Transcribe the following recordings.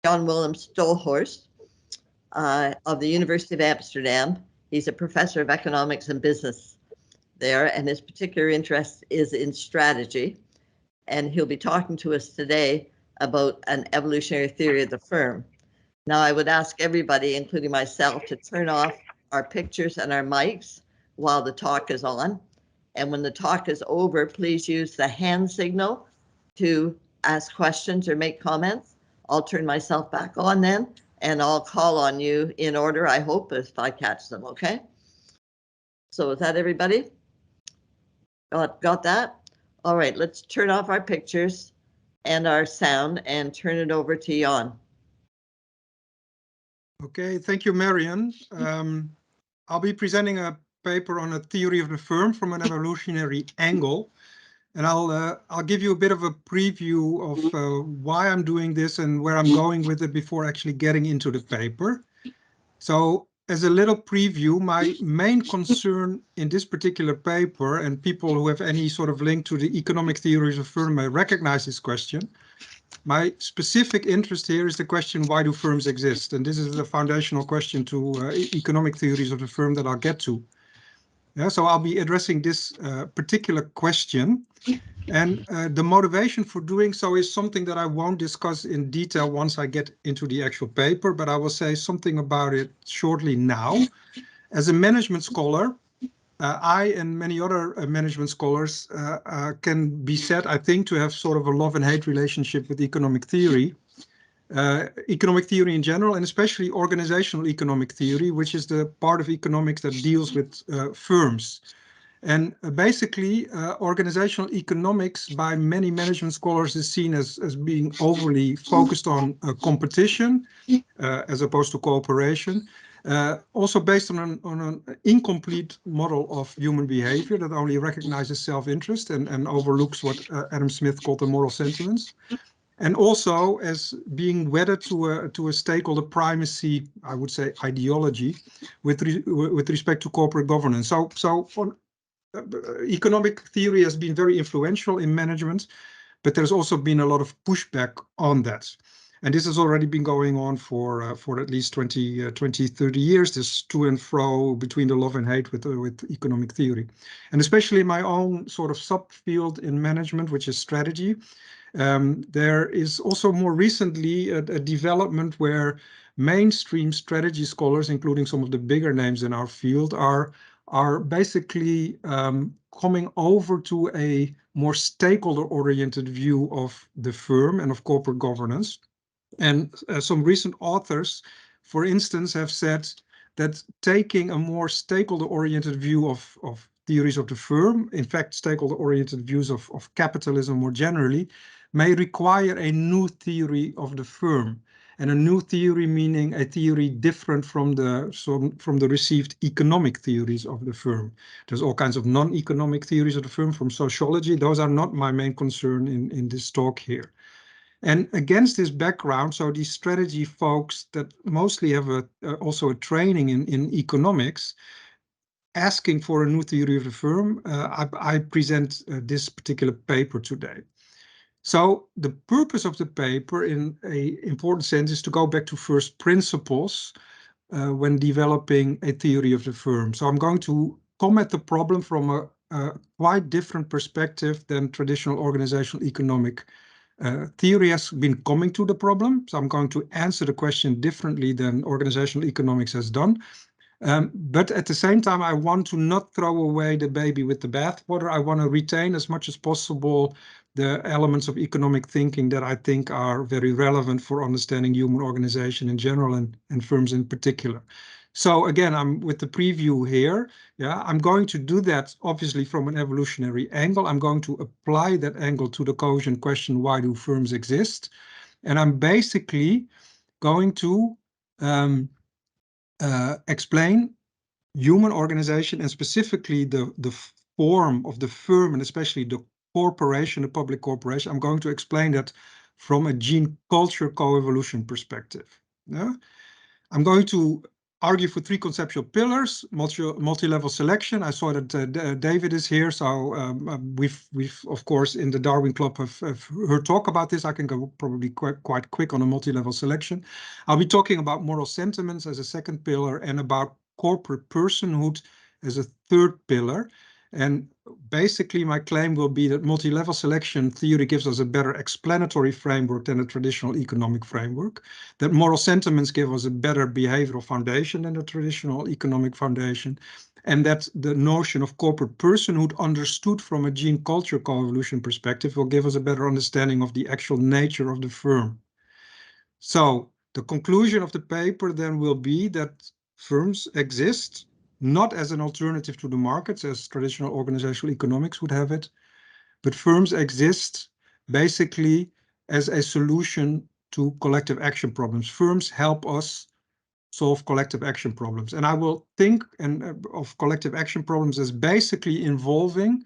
Jan Willem Stolhorst of the University of Amsterdam. He's a professor of economics and business there, and his particular interest is in strategy. And he'll be talking to us today about an evolutionary theory of the firm. Now, I would ask everybody, including myself, to turn off our pictures and our mics while the talk is on. And when the talk is over, please use the hand signal to ask questions or make comments. I'll turn myself back on then, and I'll call on you in order, I hope, if I catch them, okay? So is that everybody? Got that? All right, let's turn off our pictures and our sound and turn it over to Jan. Okay, thank you, Marion. I'll be presenting a paper on a theory of the firm from an evolutionary angle. And I'll give you a bit of a preview of why I'm doing this and where I'm going with it before actually getting into the paper. So as a little preview, my main concern in this particular paper, and people who have any sort of link to the economic theories of firm may recognize this question. My specific interest here is the question, why do firms exist? And this is the foundational question to economic theories of the firm that I'll get to. Yeah, so I'll be addressing this particular question. And the motivation for doing so is something that I won't discuss in detail once I get into the actual paper, but I will say something about it shortly now. As a management scholar, I and many other management scholars can be said, I think, to have sort of a love and hate relationship with economic theory in general, and especially organizational economic theory, which is the part of economics that deals with firms. And basically, organizational economics by many management scholars is seen as being overly focused on competition as opposed to cooperation. Also based on an incomplete model of human behavior that only recognizes self-interest and overlooks what Adam Smith called the moral sentiments. And also as being wedded to a stakeholder primacy, I would say, ideology with respect to corporate governance. So economic theory has been very influential in management, but there's also been a lot of pushback on that. And this has already been going on for at least 20, 30 years, this to and fro between the love and hate with economic theory. And especially in my own sort of subfield in management, which is strategy, there is also more recently a development where mainstream strategy scholars, including some of the bigger names in our field, are basically coming over to a more stakeholder-oriented view of the firm and of corporate governance. And some recent authors, for instance, have said that taking a more stakeholder-oriented view of theories of the firm, in fact, stakeholder-oriented views of capitalism more generally, may require a new theory of the firm. And a new theory meaning a theory different from the received economic theories of the firm. There's all kinds of non-economic theories of the firm from sociology. Those are not my main concern in this talk here. And against this background, so these strategy folks that mostly have also a training in economics, asking for a new theory of the firm, I present this particular paper today. So the purpose of the paper, in an important sense, is to go back to first principles when developing a theory of the firm. So I'm going to come at the problem from a quite different perspective than traditional organizational economic theory has been coming to the problem. So I'm going to answer the question differently than organizational economics has done. But at the same time, I want to not throw away the baby with the bathwater. I want to retain as much as possible the elements of economic thinking that I think are very relevant for understanding human organization in general and firms in particular. So again, I'm with the preview here. Yeah, I'm going to do that obviously from an evolutionary angle. I'm going to apply that angle to the cogent question, why do firms exist? And I'm basically going to explain human organization and specifically the form of the firm and especially the corporation, the public corporation. I'm going to explain that from a gene culture coevolution perspective. Yeah? I'm going to argue for three conceptual pillars: multi-level selection. I saw that David is here, so we've of course in the Darwin Club have heard talk about this. I can go probably quite quick on a multi-level selection. I'll be talking about moral sentiments as a second pillar and about corporate personhood as a third pillar. And basically my claim will be that multi-level selection theory gives us a better explanatory framework than a traditional economic framework, that moral sentiments give us a better behavioral foundation than the traditional economic foundation, and that the notion of corporate personhood understood from a gene-culture coevolution perspective will give us a better understanding of the actual nature of the firm. So the conclusion of the paper then will be that firms exist not as an alternative to the markets as traditional organizational economics would have it, but firms exist basically as a solution to collective action problems. Firms help us solve collective action problems. And I will think of collective action problems as basically involving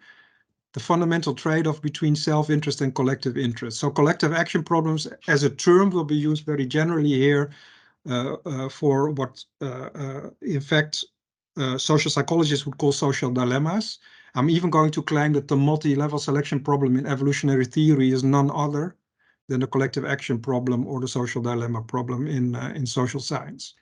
the fundamental trade-off between self-interest and collective interest. So collective action problems as a term will be used very generally here for what, in fact, social psychologists would call social dilemmas. I'm even going to claim that the multi-level selection problem in evolutionary theory is none other than the collective action problem or the social dilemma problem in social science.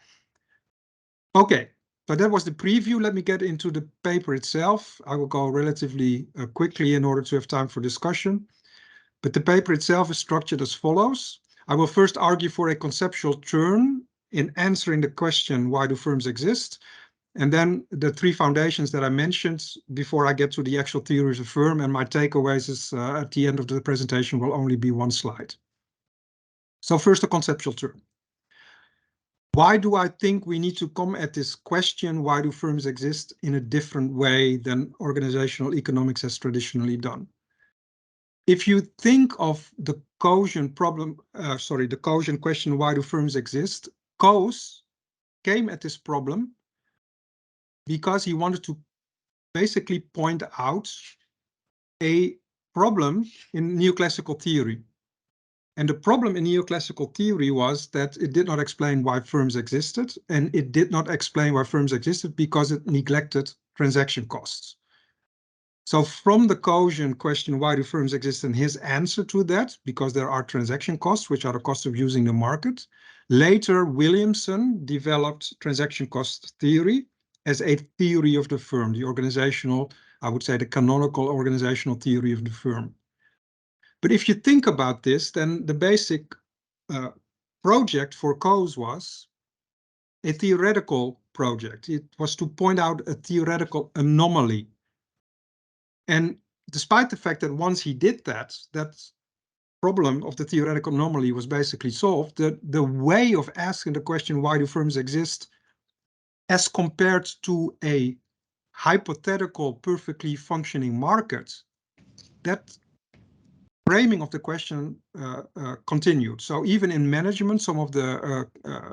Okay, so that was the preview. Let me get into the paper itself. I will go relatively quickly in order to have time for discussion. But the paper itself is structured as follows. I will first argue for a conceptual turn in answering the question, why do firms exist? And then the three foundations that I mentioned before I get to the actual theories of firm, and my takeaways is at the end of the presentation will only be one slide. So first, the conceptual turn. Why do I think we need to come at this question, why do firms exist, in a different way than organizational economics has traditionally done? If you think of the Coase problem, the Coase question, why do firms exist? Coase came at this problem because he wanted to basically point out a problem in neoclassical theory. And the problem in neoclassical theory was that it did not explain why firms existed, and it did not explain why firms existed because it neglected transaction costs. So from the Coase question, why do firms exist, and his answer to that, because there are transaction costs, which are the cost of using the market. Later, Williamson developed transaction cost theory as a theory of the firm, the organizational, I would say the canonical organizational theory of the firm. But if you think about this, then the basic project for Coase was a theoretical project. It was to point out a theoretical anomaly. And despite the fact that once he did that, that problem of the theoretical anomaly was basically solved, the way of asking the question, why do firms exist, as compared to a hypothetical, perfectly functioning market, that framing of the question continued. So even in management, some of the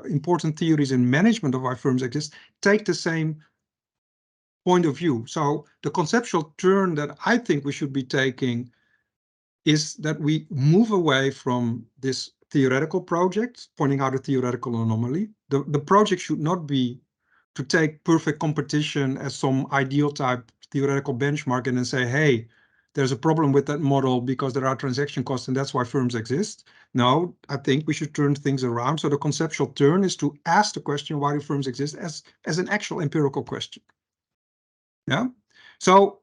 important theories in management of why firms exist take the same point of view. So the conceptual turn that I think we should be taking is that we move away from this theoretical project, pointing out a theoretical anomaly. The project should not be to take perfect competition as some ideal type theoretical benchmark and then say, hey, there's a problem with that model because there are transaction costs and that's why firms exist. No, I think we should turn things around. So the conceptual turn is to ask the question, why do firms exist, as an actual empirical question. Yeah. So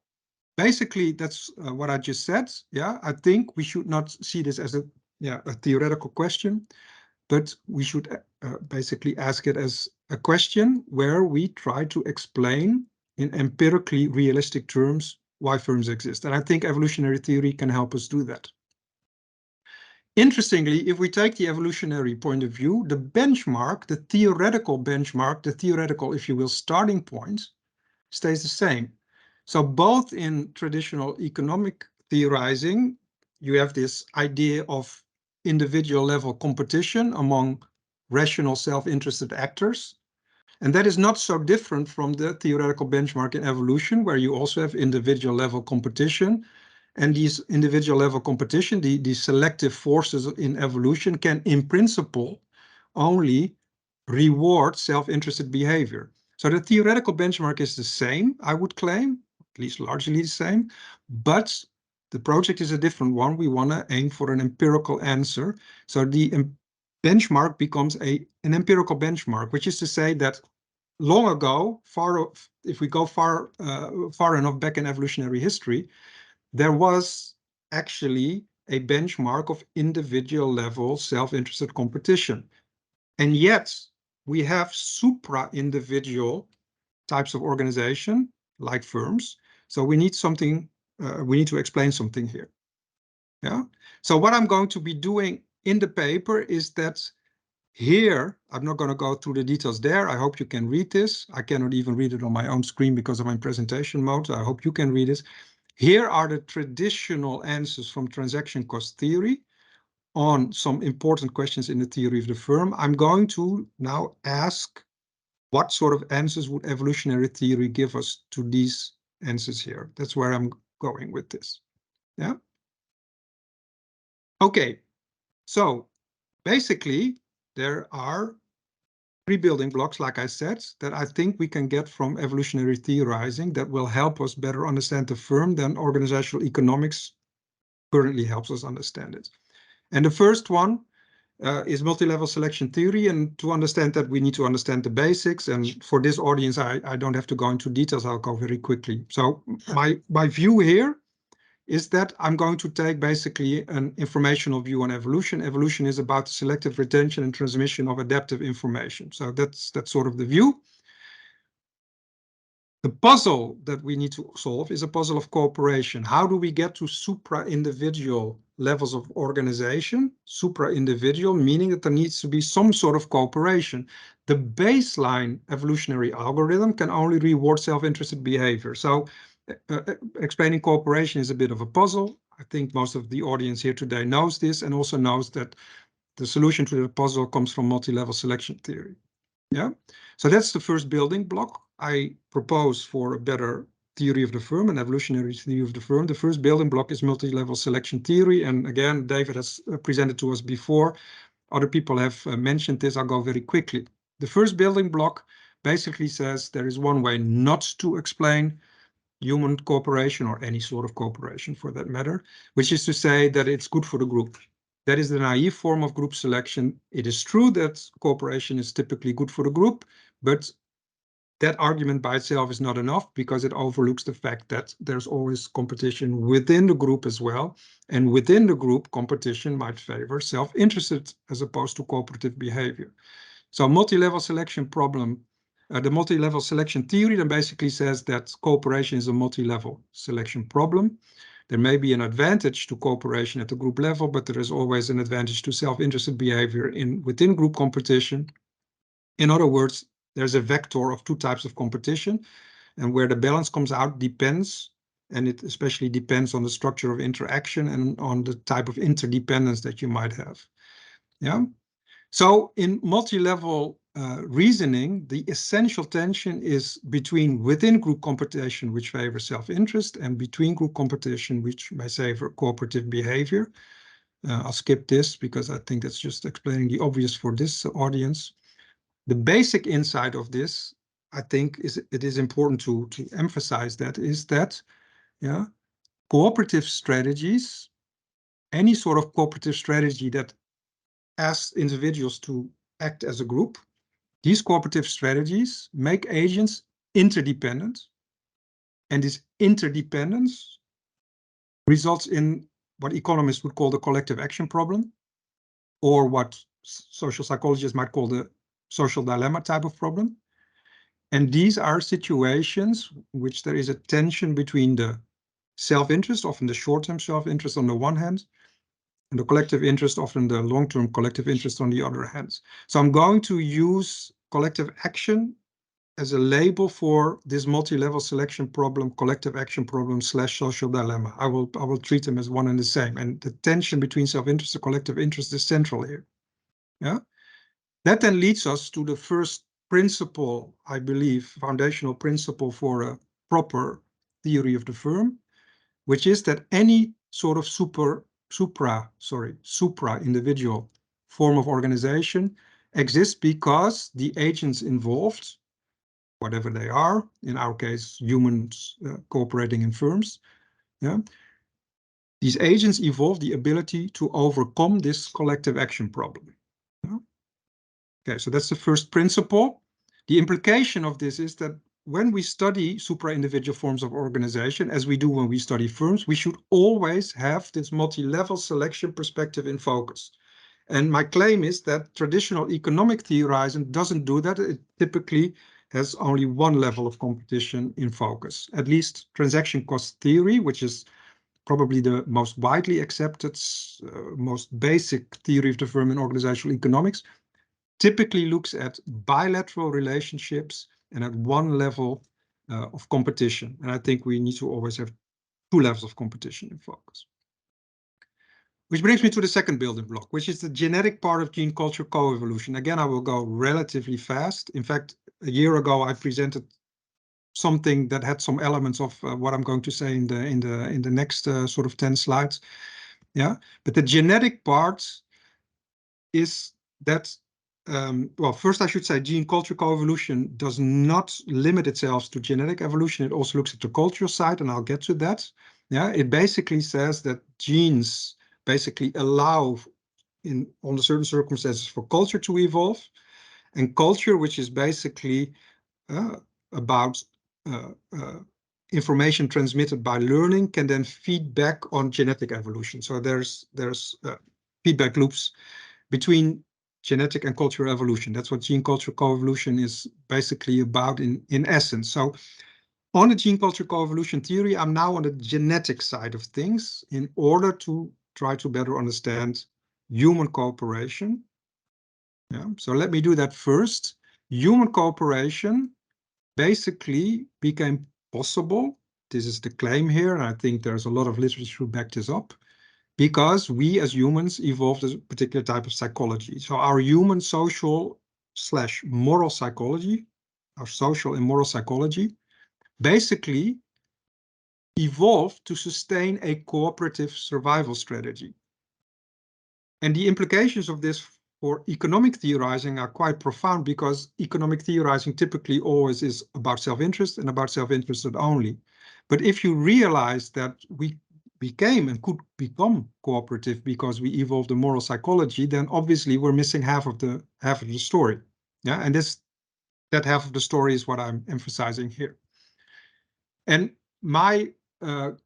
basically, that's what I just said. Yeah, I think we should not see this as a theoretical question, but we should basically ask it as a question where we try to explain in empirically realistic terms why firms exist. And I think evolutionary theory can help us do that. Interestingly, if we take the evolutionary point of view, the benchmark, the theoretical benchmark, the theoretical, if you will, starting point, stays the same. So both in traditional economic theorizing, you have this idea of individual level competition among rational self-interested actors. And that is not so different from the theoretical benchmark in evolution, where you also have individual level competition. And these individual level competition, the selective forces in evolution can in principle only reward self-interested behavior. So the theoretical benchmark is the same, I would claim, at least largely the same, but the project is a different one. We want to aim for an empirical answer. So the benchmark becomes an empirical benchmark, which is to say that long ago, if we go far enough back in evolutionary history, there was actually a benchmark of individual level self-interested competition. And yet we have supra-individual types of organization, like firms. So we need something, we need to explain something here. Yeah. So what I'm going to be doing in the paper is that here, I'm not going to go through the details there. I hope you can read this. I cannot even read it on my own screen because of my presentation mode. I hope you can read it. Here are the traditional answers from transaction cost theory on some important questions in the theory of the firm. I'm going to now ask what sort of answers would evolutionary theory give us to these answers here. That's where I'm going with this. Yeah. Okay. So basically, there are three building blocks, like I said, that I think we can get from evolutionary theorizing that will help us better understand the firm than organizational economics currently helps us understand it. And the first one is multi-level selection theory. And to understand that, we need to understand the basics. And for this audience, I don't have to go into details. I'll go very quickly. So my view here is that I'm going to take basically an informational view on evolution. Evolution is about the selective retention and transmission of adaptive information. So that's sort of the view. The puzzle that we need to solve is a puzzle of cooperation. How do we get to supra-individual levels of organization? Supra-individual, meaning that there needs to be some sort of cooperation. The baseline evolutionary algorithm can only reward self-interested behavior. So explaining cooperation is a bit of a puzzle. I think most of the audience here today knows this and also knows that the solution to the puzzle comes from multi-level selection theory. Yeah, so that's the first building block I propose for a better theory of the firm, an evolutionary theory of the firm. The first building block is multi-level selection theory. And again, David has presented to us before. Other people have mentioned this. I'll go very quickly. The first building block basically says there is one way not to explain human cooperation or any sort of cooperation for that matter, which is to say that it's good for the group. That is the naive form of group selection. It is true that cooperation is typically good for the group, but that argument by itself is not enough because it overlooks the fact that there's always competition within the group as well. And within the group, competition might favor self-interested as opposed to cooperative behavior. So multi-level selection problem, the multi-level selection theory then basically says that cooperation is a multi-level selection problem. There may be an advantage to cooperation at the group level, but there is always an advantage to self-interested behavior within group competition. In other words, there's a vector of two types of competition, and where the balance comes out depends, and it especially depends on the structure of interaction and on the type of interdependence that you might have. Yeah. So in multi-level reasoning, the essential tension is between within group competition, which favors self-interest, and between group competition, which may favor cooperative behavior. I'll skip this because I think that's just explaining the obvious for this audience. The basic insight of this, I think, it is important to emphasize that, is that, yeah, cooperative strategies, any sort of cooperative strategy that asks individuals to act as a group, these cooperative strategies make agents interdependent, and this interdependence results in what economists would call the collective action problem, or what social psychologists might call the social dilemma type of problem. And these are situations in which there is a tension between the self-interest, often the short-term self-interest on the one hand, and the collective interest, often the long-term collective interest on the other hand. So I'm going to use collective action as a label for this multi-level selection problem, collective action problem / social dilemma. I will treat them as one and the same. And the tension between self-interest and collective interest is central here. Yeah. That then leads us to the first principle, I believe, foundational principle for a proper theory of the firm, which is that any sort of supra individual form of organization exists because the agents involved, whatever they are, in our case, humans cooperating in firms, yeah, these agents evolve the ability to overcome this collective action problem. Yeah? Okay, so that's the first principle. The implication of this is that when we study supra-individual forms of organization, as we do when we study firms, we should always have this multi-level selection perspective in focus. And my claim is that traditional economic theorizing doesn't do that. It typically has only one level of competition in focus. At least transaction cost theory, which is probably the most widely accepted, most basic theory of the firm in organizational economics, typically looks at bilateral relationships and at one level of competition. And I think we need to always have two levels of competition in focus. Which brings me to the second building block, which is the genetic part of gene culture coevolution. Again, I will go relatively fast. In fact, a year ago, I presented something that had some elements of what I'm going to say in the next sort of 10 slides. Yeah, but the genetic part is that, well, first I should say gene culture coevolution does not limit itself to genetic evolution. It also looks at the cultural side, and I'll get to that. Yeah, it basically says that genes basically allow under certain circumstances for culture to evolve, and culture, which is basically about information transmitted by learning, can then feed back on genetic evolution. So there's feedback loops between genetic and cultural evolution. That's what gene culture coevolution is basically about in essence. So on the gene culture coevolution theory, I'm now on the genetic side of things in order to try to better understand human cooperation. Yeah, so let me do that first. Human cooperation basically became possible. This is the claim here, and I think there's a lot of literature to back this up, because we as humans evolved a particular type of psychology. So our human social / moral psychology, our social and moral psychology, basically evolved to sustain a cooperative survival strategy. And the implications of this for economic theorizing are quite profound, because economic theorizing typically always is about self-interest and about self-interest only. But if you realize that we became and could become cooperative because we evolved a moral psychology, then obviously we're missing half of the story. Yeah, and that half of the story is what I'm emphasizing here. And my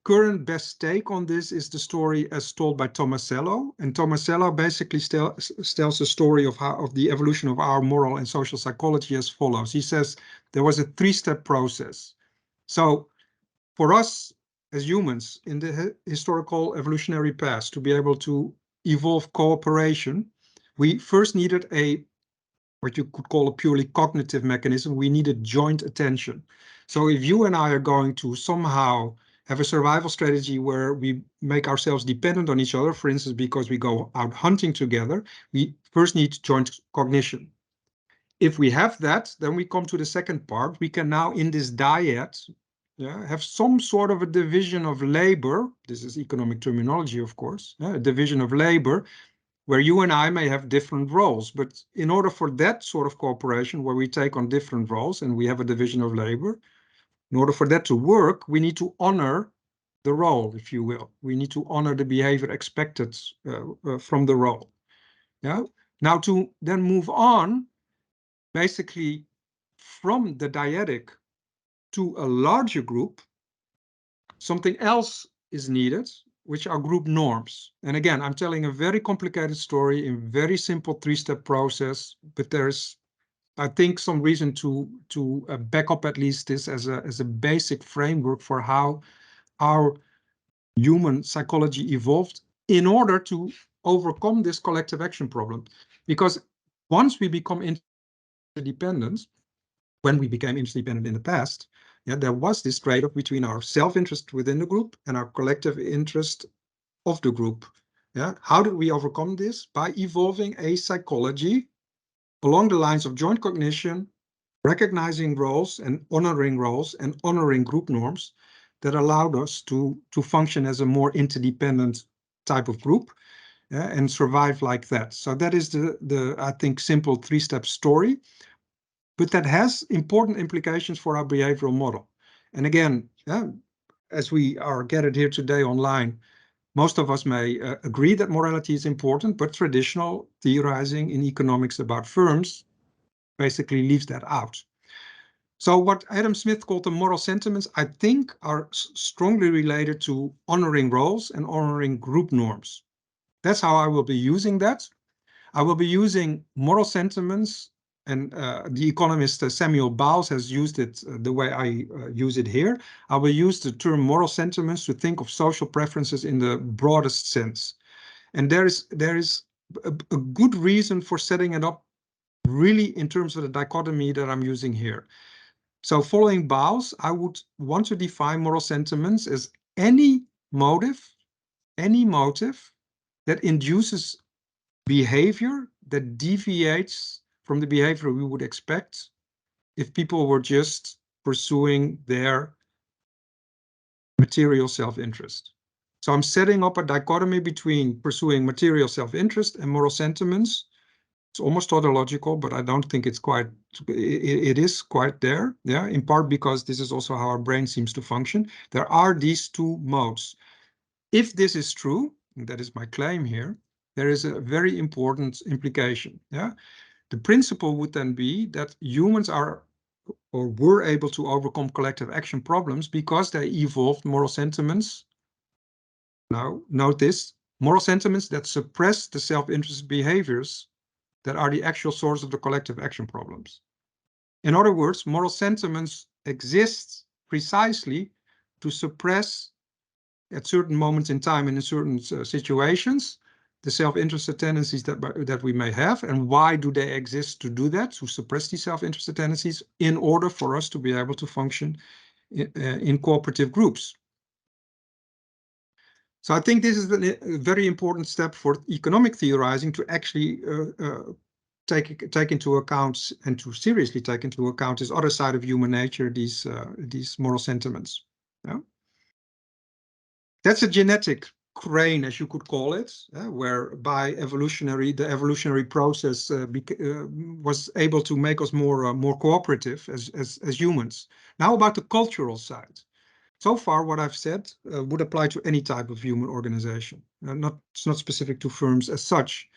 current best take on this is the story as told by Tomasello. And Tomasello basically tells the story of the evolution of our moral and social psychology as follows. He says there was a three-step process. So for us as humans in the historical evolutionary past to be able to evolve cooperation, we first needed what you could call a purely cognitive mechanism. We needed joint attention. So if you and I are going to somehow have a survival strategy where we make ourselves dependent on each other, for instance, because we go out hunting together, we first need joint cognition. If we have that, then we come to the second part. We can now, in this dyad, have some sort of a division of labor. This is economic terminology, of course, a division of labor, where you and I may have different roles. But in order for that sort of cooperation, where we take on different roles and we have a division of labor, in order for that to work, we need to honor the role, if you will. We need to honor the behavior expected from the role. Yeah. Now to then move on, basically from the dyadic to a larger group, something else is needed, which are group norms. And again, I'm telling a very complicated story in very simple three-step process, but there's, I think, some reason to back up at least this as a basic framework for how our human psychology evolved in order to overcome this collective action problem. Because once we become interdependent, when we became interdependent in the past, there was this trade-off between our self-interest within the group and our collective interest of the group. Yeah, how did we overcome this? By evolving a psychology along the lines of joint cognition, recognizing roles and honoring group norms that allowed us to function as a more interdependent type of group. and survive like that. So that is the I think, simple three-step story, but that has important implications for our behavioral model. And again, as we are gathered here today online, most of us may agree that morality is important, but traditional theorizing in economics about firms basically leaves that out. So what Adam Smith called the moral sentiments, I think, are strongly related to honoring roles and honoring group norms. That's how I will be using that. I will be using moral sentiments, and the economist Samuel Bowles has used it the way I use it here. I will use the term moral sentiments to think of social preferences in the broadest sense. And there is a good reason for setting it up really in terms of the dichotomy that I'm using here. So following Bowles, I would want to define moral sentiments as any motive that induces behavior that deviates from the behavior we would expect if people were just pursuing their material self-interest. So I'm setting up a dichotomy between pursuing material self-interest and moral sentiments. It's almost tautological, but I don't think it's quite, it is quite there, yeah, in part because this is also how our brain seems to function. There are these two modes. If this is true, and that is my claim here, there is a very important implication, yeah. The principle would then be that humans are or were able to overcome collective action problems because they evolved moral sentiments. Now, note this, moral sentiments that suppress the self-interest behaviors that are the actual source of the collective action problems. In other words, moral sentiments exist precisely to suppress, at certain moments in time and in certain situations, the self-interested tendencies that we may have. And why do they exist? To do that, to suppress these self-interested tendencies in order for us to be able to function in cooperative groups. So I think this is a very important step for economic theorizing, to actually take into account and to seriously take into account this other side of human nature, these moral sentiments. Yeah? That's a genetic crane, as you could call it, where by the evolutionary process was able to make us more cooperative as humans. Now about the cultural side. So far, what I've said would apply to any type of human organization. It's not specific to firms as such.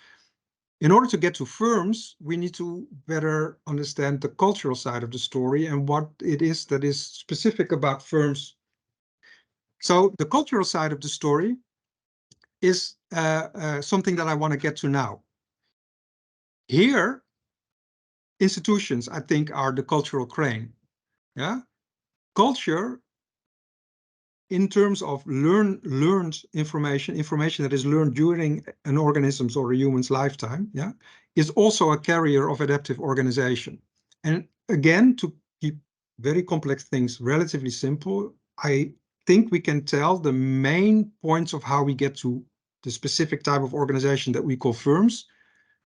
In order to get to firms, we need to better understand the cultural side of the story and what it is that is specific about firms. So the cultural side of the story is something that I want to get to now. Here, institutions, I think, are the cultural crane. Yeah, culture, in terms of learned information that is learned during an organism's or a human's lifetime, yeah, is also a carrier of adaptive organization. And again, to keep very complex things relatively simple, I think we can tell the main points of how we get to the specific type of organization that we call firms,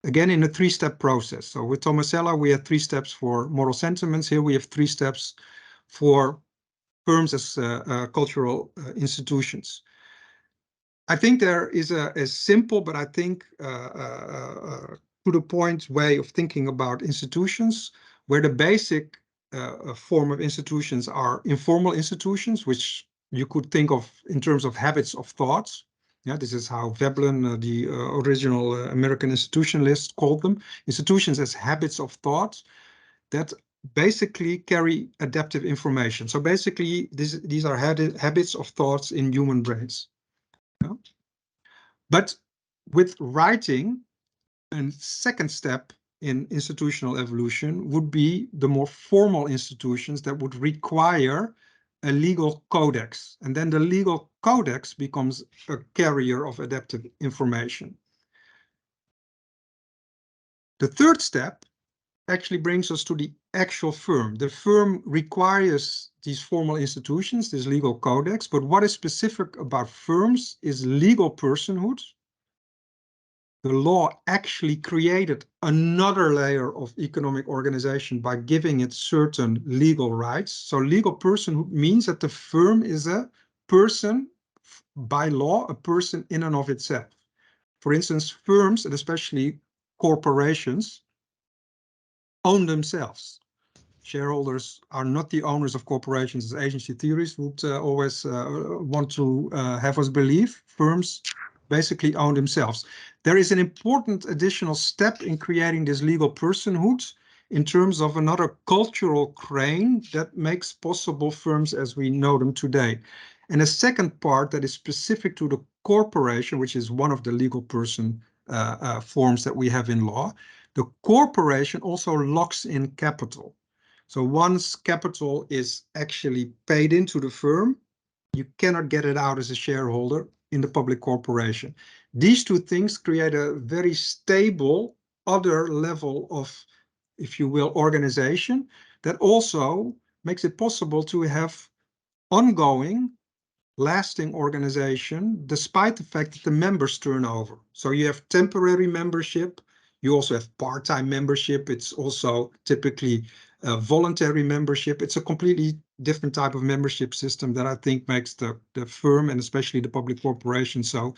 again, in a three-step process. So with Tomasella, we had 3 steps for moral sentiments. Here we have 3 steps for firms as cultural institutions. I think there is a simple, but I think to the point way of thinking about institutions, where the basic form of institutions are informal institutions, which you could think of in terms of habits of thought. Yeah, this is how Veblen, the original American institutionalist, called them. Institutions as habits of thought that basically carry adaptive information. So basically, these are habits of thoughts in human brains. Yeah? But with writing, a second step in institutional evolution would be the more formal institutions that would require a legal codex. And then the legal codex becomes a carrier of adaptive information. The third step actually brings us to the actual firm. The firm requires these formal institutions, this legal codex, but what is specific about firms is legal personhood. The law actually created another layer of economic organization by giving it certain legal rights. So legal personhood means that the firm is a person by law, a person in and of itself. For instance, firms, and especially corporations, own themselves. Shareholders are not the owners of corporations, as agency theories would always want to have us believe. Firms basically own themselves. There is an important additional step in creating this legal personhood in terms of another cultural crane that makes possible firms as we know them today. And a second part that is specific to the corporation, which is one of the legal person forms that we have in law. The corporation also locks in capital. So once capital is actually paid into the firm, you cannot get it out as a shareholder in the public corporation. These two things create a very stable other level of, if you will, organization that also makes it possible to have ongoing, lasting organization despite the fact that the members turn over. So you have temporary membership. You also have part-time membership. It's also typically voluntary membership. It's a completely different type of membership system that I think makes the firm and especially the public corporation so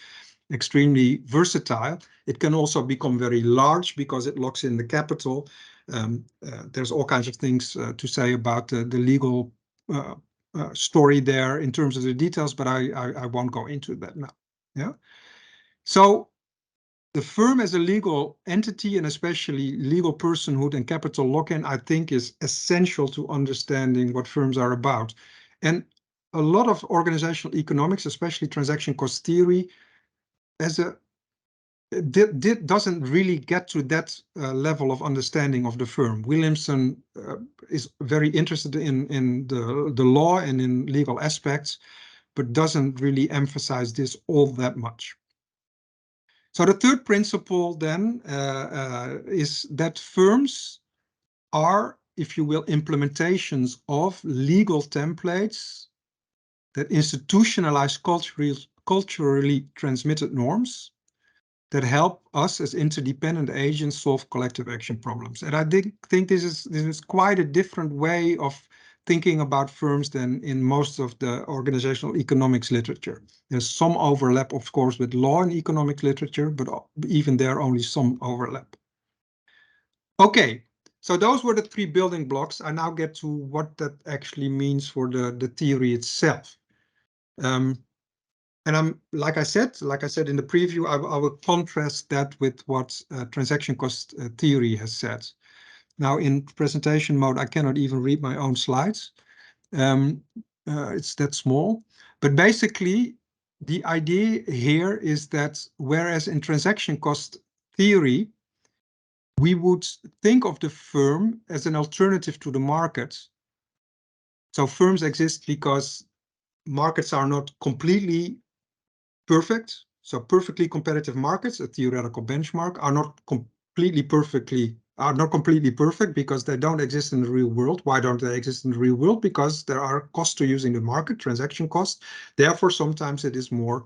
extremely versatile. It can also become very large because it locks in the capital. There's all kinds of things to say about the legal story there in terms of the details, but I won't go into that now. Yeah. So the firm as a legal entity and especially legal personhood and capital lock-in, I think is essential to understanding what firms are about. And a lot of organizational economics, especially transaction cost theory, as a doesn't really get to that level of understanding of the firm. Williamson is very interested in the law and in legal aspects, but doesn't really emphasize this all that much. So the third principle then is that firms are, if you will, implementations of legal templates that institutionalize culturally transmitted norms that help us as interdependent agents solve collective action problems. And I think this is quite a different way of thinking about firms than in most of the organizational economics literature. There's some overlap, of course, with law and economics literature, but even there only some overlap. Okay, so those were the three building blocks. I now get to what that actually means for the theory itself. And I'm like I said in the preview, I will contrast that with what transaction cost theory has said. Now in presentation mode, I cannot even read my own slides. It's that small. But basically, the idea here is that whereas in transaction cost theory, we would think of the firm as an alternative to the market. So firms exist because markets are not completely perfect. So perfectly competitive markets, a theoretical benchmark, are not completely perfect because they don't exist in the real world. Why don't they exist in the real world? Because there are costs to using the market, transaction costs. Therefore, sometimes it is more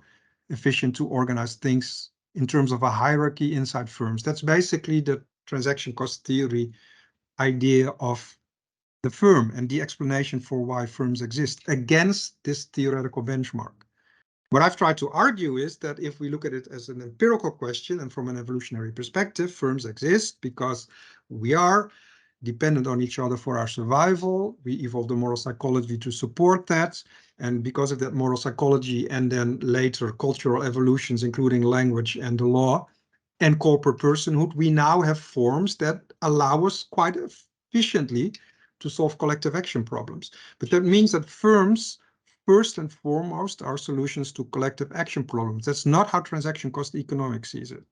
efficient to organize things in terms of a hierarchy inside firms. That's basically the transaction cost theory idea of the firm and the explanation for why firms exist against this theoretical benchmark. What I've tried to argue is that if we look at it as an empirical question and from an evolutionary perspective, firms exist because we are dependent on each other for our survival. We evolved the moral psychology to support that. And because of that moral psychology and then later cultural evolutions, including language and the law and corporate personhood, we now have forms that allow us quite efficiently to solve collective action problems. But that means that firms first and foremost are solutions to collective action problems. That's not how transaction cost economics sees it.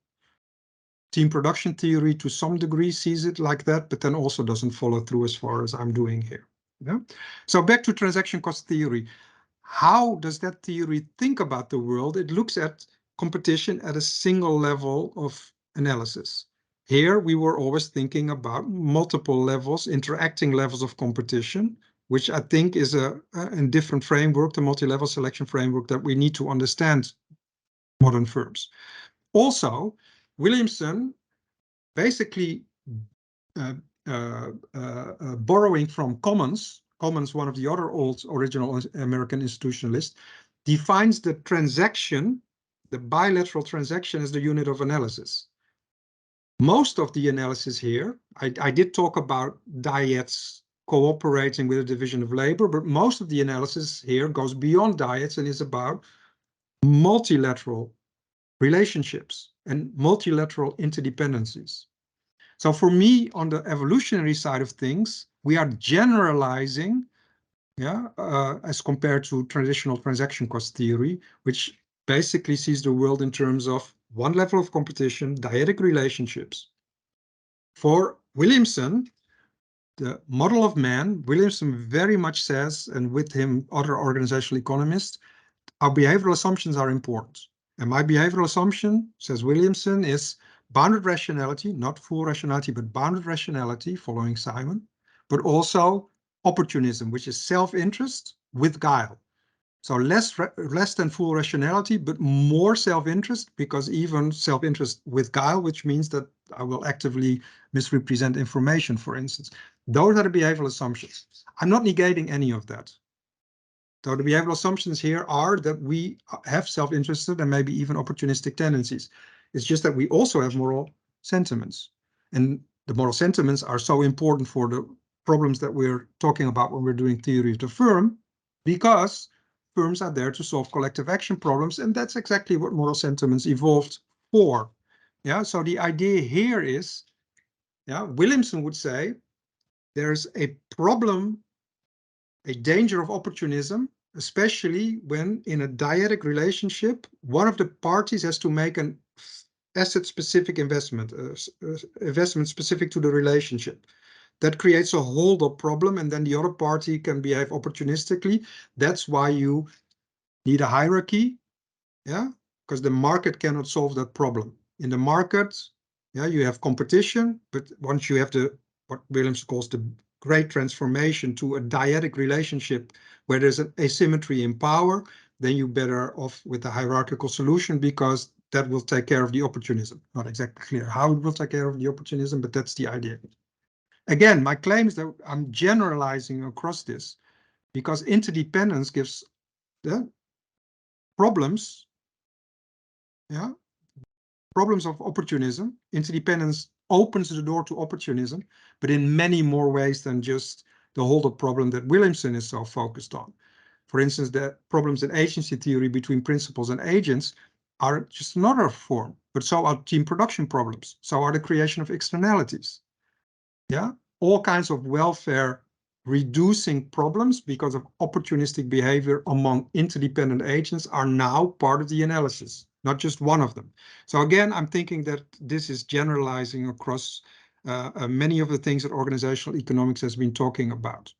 Team production theory to some degree sees it like that, but then also doesn't follow through as far as I'm doing here. Yeah? So back to transaction cost theory. How does that theory think about the world? It looks at competition at a single level of analysis. Here we were always thinking about multiple levels, interacting levels of competition, which I think is a different framework, the multi-level selection framework that we need to understand modern firms. Also, Williamson basically borrowing from Commons, one of the other old original American institutionalists, defines the transaction the bilateral transaction as the unit of analysis. Most of the analysis here, I did talk about dyads cooperating with a division of labor, but most of the analysis here goes beyond dyads and is about multilateral relationships and multilateral interdependencies. So for me, on the evolutionary side of things, we are generalizing, as compared to traditional transaction cost theory, which basically sees the world in terms of one level of competition, dyadic relationships. For Williamson, the model of man, Williamson very much says, and with him other organizational economists, our behavioral assumptions are important. And my behavioral assumption, says Williamson, is bounded rationality, not full rationality, but bounded rationality, following Simon, but also opportunism, which is self-interest with guile. So less than full rationality, but more self-interest, because even self-interest with guile, which means that I will actively misrepresent information, for instance. Those are the behavioral assumptions. I'm not negating any of that. So the behavioral assumptions here are that we have self-interested and maybe even opportunistic tendencies. It's just that we also have moral sentiments. And the moral sentiments are so important for the problems that we're talking about when we're doing theory of the firm, because firms are there to solve collective action problems, and that's exactly what moral sentiments evolved for. Yeah, so the idea here is, Williamson would say there's a problem, a danger of opportunism, especially when in a dyadic relationship, one of the parties has to make an asset-specific investment, investment specific to the relationship. That creates a hold-up problem, and then the other party can behave opportunistically. That's why you need a hierarchy, because the market cannot solve that problem. In the market, you have competition, but once you have what Williams calls the great transformation to a dyadic relationship where there's an asymmetry in power, then you're better off with the hierarchical solution, because that will take care of the opportunism. Not exactly clear how it will take care of the opportunism, but that's the idea. Again, my claim is that I'm generalizing across this, because interdependence gives the problems, problems of opportunism. Interdependence opens the door to opportunism, but in many more ways than just the hold-up problem that Williamson is so focused on. For instance, the problems in agency theory between principals and agents are just another form, but so are team production problems. So are the creation of externalities. All kinds of welfare reducing problems because of opportunistic behavior among interdependent agents are now part of the analysis, not just one of them. So again, I'm thinking that this is generalizing across many of the things that organizational economics has been talking about.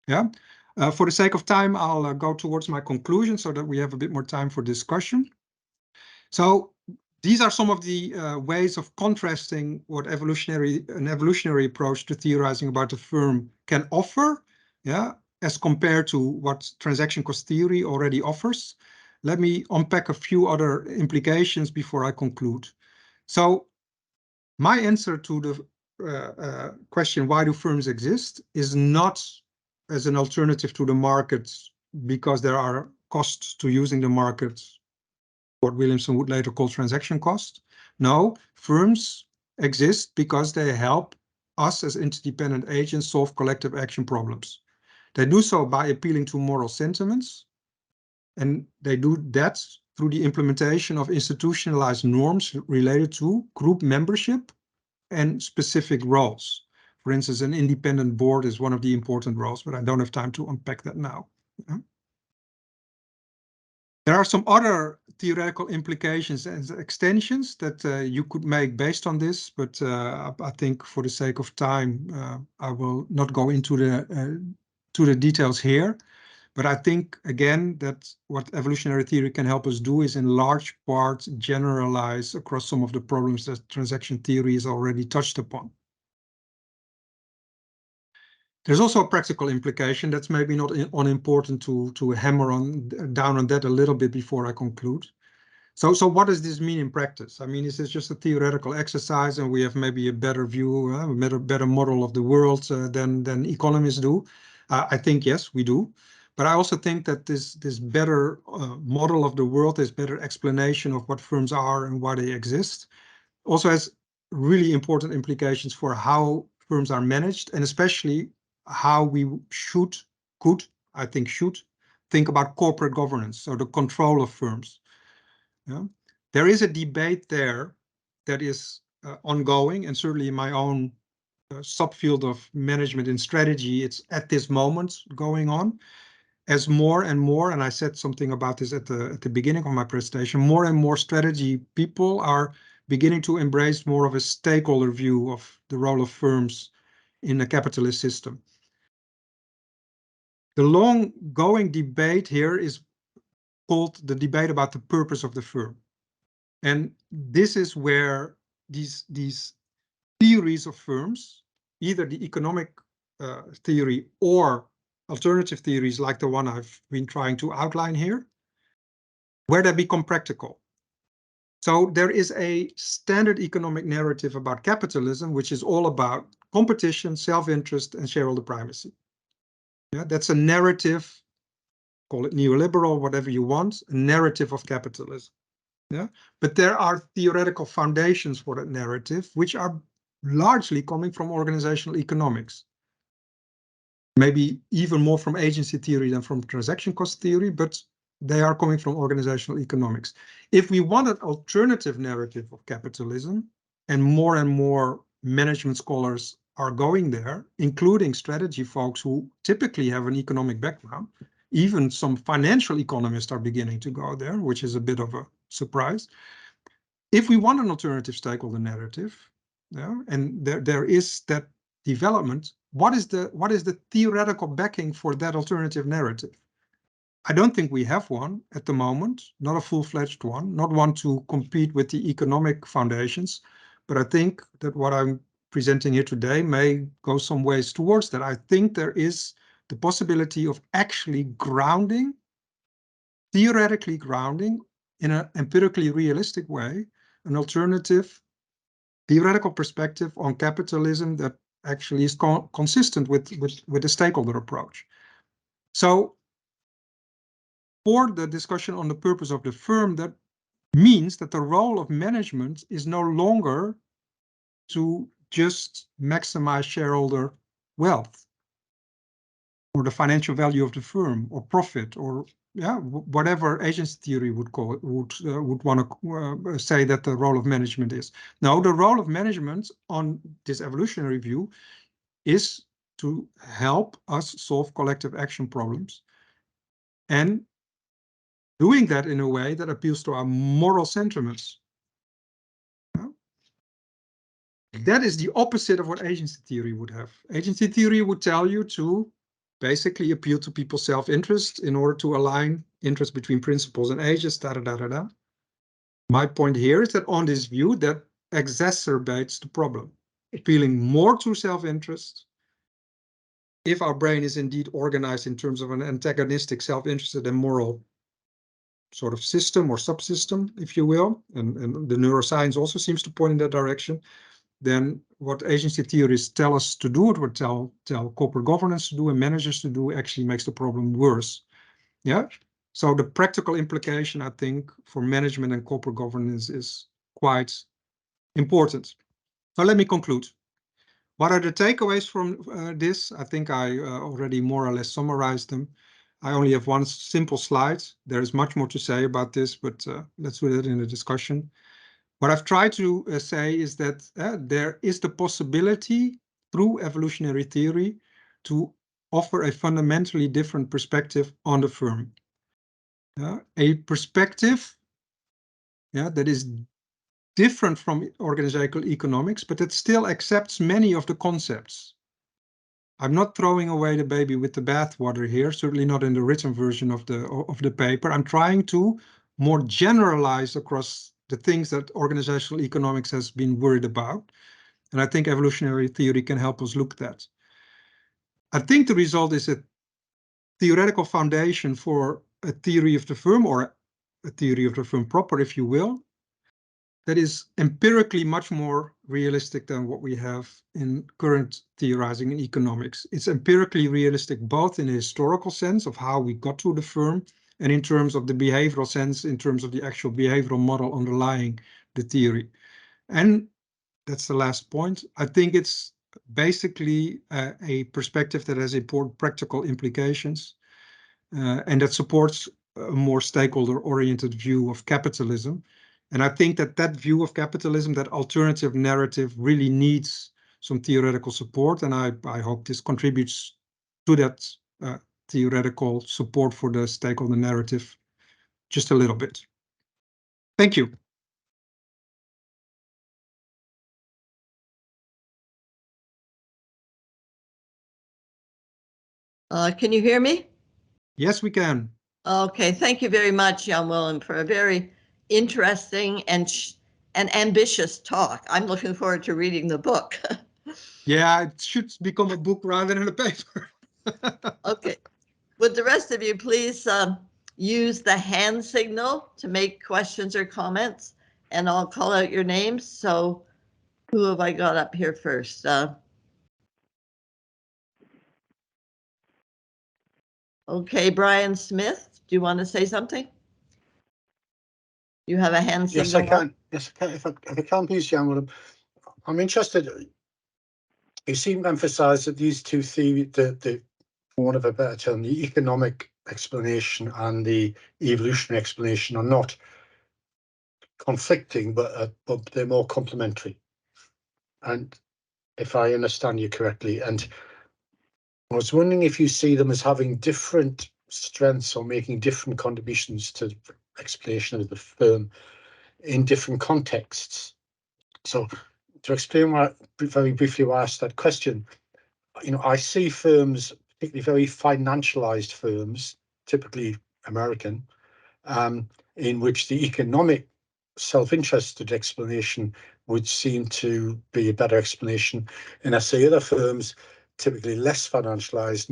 For the sake of time, I'll go towards my conclusion so that we have a bit more time for discussion. So these are some of the ways of contrasting what an evolutionary approach to theorizing about the firm can offer, as compared to what transaction cost theory already offers. Let me unpack a few other implications before I conclude. So my answer to the question, why do firms exist, is not as an alternative to the market because there are costs to using the market, what Williamson would later call transaction cost. No, firms exist because they help us as interdependent agents solve collective action problems. They do so by appealing to moral sentiments, and they do that through the implementation of institutionalized norms related to group membership and specific roles. For instance, an independent board is one of the important roles, but I don't have time to unpack that now. There are some other theoretical implications and extensions that you could make based on this, but I think for the sake of time, I will not go into the details here. But I think, again, that what evolutionary theory can help us do is in large part generalize across some of the problems that transaction theory has already touched upon. There's also a practical implication that's maybe not unimportant to hammer down on that a little bit before I conclude. So what does this mean in practice? I mean, is this just a theoretical exercise and we have maybe a better view, a better model of the world than economists do? I think, yes, we do. But I also think that this better model of the world, this better explanation of what firms are and why they exist, also has really important implications for how firms are managed, and especially how we could think about corporate governance, so the control of firms. Yeah? There is a debate there that is ongoing, and certainly in my own subfield of management and strategy, it's at this moment going on. As more and more, and I said something about this at the beginning of my presentation, more and more strategy people are beginning to embrace more of a stakeholder view of the role of firms in a capitalist system. The long-going debate here is called the debate about the purpose of the firm. And this is where these theories of firms, either the economic theory or alternative theories like the one I've been trying to outline here, where they become practical. So there is a standard economic narrative about capitalism, which is all about competition, self-interest, and shareholder primacy. Yeah, that's a narrative, call it neoliberal, whatever you want, a narrative of capitalism. Yeah, but there are theoretical foundations for that narrative, which are largely coming from organizational economics. Maybe even more from agency theory than from transaction cost theory, but they are coming from organizational economics. If we want an alternative narrative of capitalism, and more management scholars are going there, including strategy folks who typically have an economic background, even some financial economists are beginning to go there, which is a bit of a surprise. If we want an alternative stakeholder narrative, yeah, and there is that development, what is the theoretical backing for that alternative narrative? I don't think we have one at the moment, not a full-fledged one, not one to compete with the economic foundations, but I think that what I'm presenting here today may go some ways towards that. I think there is the possibility of actually grounding, theoretically grounding, in an empirically realistic way, an alternative theoretical perspective on capitalism that actually is consistent with the stakeholder approach. So for the discussion on the purpose of the firm, that means that the role of management is no longer to just maximize shareholder wealth or the financial value of the firm or profit or whatever agency theory would call it, would want to say that the role of management is. No, the role of management on this evolutionary view is to help us solve collective action problems, and doing that in a way that appeals to our moral sentiments. That is the opposite of what agency theory would have. Agency theory would tell you to basically appeal to people's self-interest in order to align interest between principles and agents, da da da da da. My point here is that on this view, that exacerbates the problem, appealing more to self-interest. If our brain is indeed organized in terms of an antagonistic, self-interested and moral sort of system or subsystem, if you will, and the neuroscience also seems to point in that direction, then what agency theorists tell us to do, what tell corporate governance to do and managers to do, actually makes the problem worse. Yeah. So the practical implication, I think, for management and corporate governance is quite important. So let me conclude. What are the takeaways from this? I think I already more or less summarized them. I only have one simple slide. There is much more to say about this, but let's do that in the discussion. What I've tried to say is that there is the possibility through evolutionary theory to offer a fundamentally different perspective on the firm. A perspective that is different from organizational economics, but that still accepts many of the concepts. I'm not throwing away the baby with the bathwater here, certainly not in the written version of the paper. I'm trying to more generalize across the things that organizational economics has been worried about. And I think evolutionary theory can help us look at that. I think the result is a theoretical foundation for a theory of the firm, or a theory of the firm proper, if you will, that is empirically much more realistic than what we have in current theorizing in economics. It's empirically realistic both in a historical sense of how we got to the firm and in terms of the behavioral sense, in terms of the actual behavioral model underlying the theory. And that's the last point. I think it's basically a perspective that has important practical implications and that supports a more stakeholder-oriented view of capitalism. And I think that that view of capitalism, that alternative narrative, really needs some theoretical support. And I hope this contributes to that theoretical support for the stakeholder narrative just a little bit. Thank you. Can you hear me? Yes, we can. Okay, thank you very much, Jan Willem, for a very interesting and ambitious talk. I'm looking forward to reading the book. Yeah, it should become a book rather than a paper. Okay. Would the rest of you please use the hand signal to make questions or comments, and I'll call out your names. So who have I got up here first? Okay, Brian Smith, do you want to say something? You have a hand signal? Yes, I can. Yes, I can. If I can, please, Jan, I'm interested. You seem to emphasise that these two theories, the for want of a better term, the economic explanation and the evolutionary explanation are not conflicting, but they're more complementary. And if I understand you correctly, and I was wondering if you see them as having different strengths or making different contributions to the explanation of the firm in different contexts. So to explain why, very briefly why I asked that question, I see firms, particularly very financialized firms, typically American, in which the economic self-interested explanation would seem to be a better explanation. And I see other firms, typically less financialized,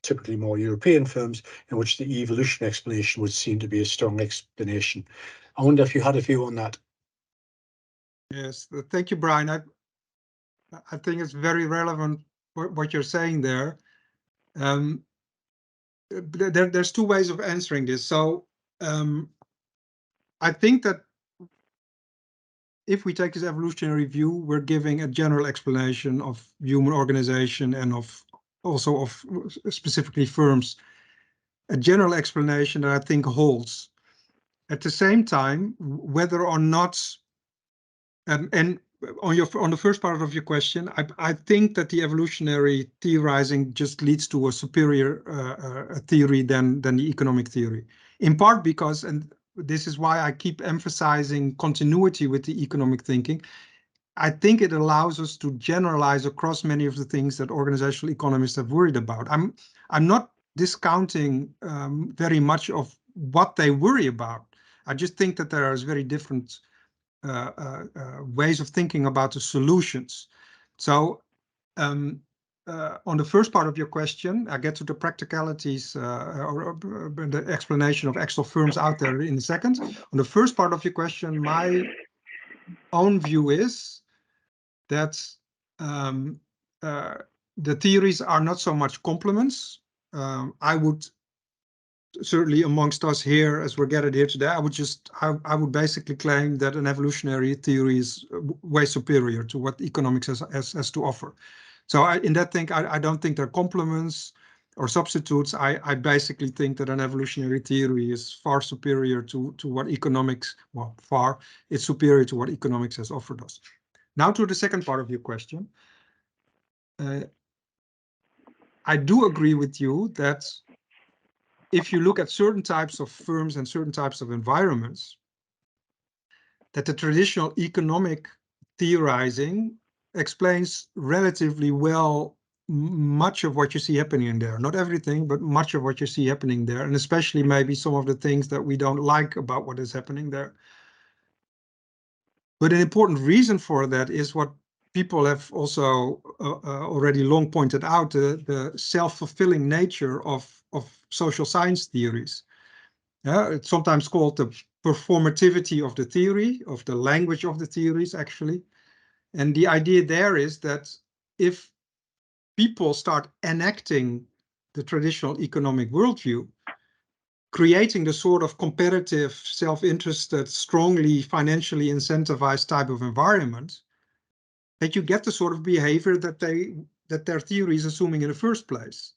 typically more European firms, in which the evolution explanation would seem to be a strong explanation. I wonder if you had a view on that. Yes, thank you, Brian. I think it's very relevant what you're saying there. There's two ways of answering this. So I think that if we take this evolutionary view, we're giving a general explanation of human organization and also of specifically firms, a general explanation that I think holds. At the same time, whether or not, and on the first part of your question, I think that the evolutionary theorizing just leads to a superior theory than the economic theory. In part because, and this is why I keep emphasizing continuity with the economic thinking, I think it allows us to generalize across many of the things that organizational economists have worried about. I'm not discounting very much of what they worry about. I just think that there is very different ways of thinking about the solutions. So on the first part of your question, I get to the practicalities or the explanation of actual firms out there in a second. On the first part of your question, my own view is that the theories are not so much complements. I would certainly amongst us here, as we're gathered here today, I would basically claim that an evolutionary theory is way superior to what economics has to offer. So in that thing, I don't think they're complements or substitutes. I basically think that an evolutionary theory is far superior to what economics, it's superior to what economics has offered us. Now to the second part of your question. I do agree with you that if you look at certain types of firms and certain types of environments, that the traditional economic theorizing explains relatively well much of what you see happening in there. Not everything, but much of what you see happening there, and especially maybe some of the things that we don't like about what is happening there. But an important reason for that is what people have also already long pointed out, the self-fulfilling nature of social science theories. It's sometimes called the performativity of the theory, of the language of the theories, actually. And the idea there is that if people start enacting the traditional economic worldview, creating the sort of competitive, self-interested, strongly financially incentivized type of environment, that you get the sort of behavior that their theory is assuming in the first place.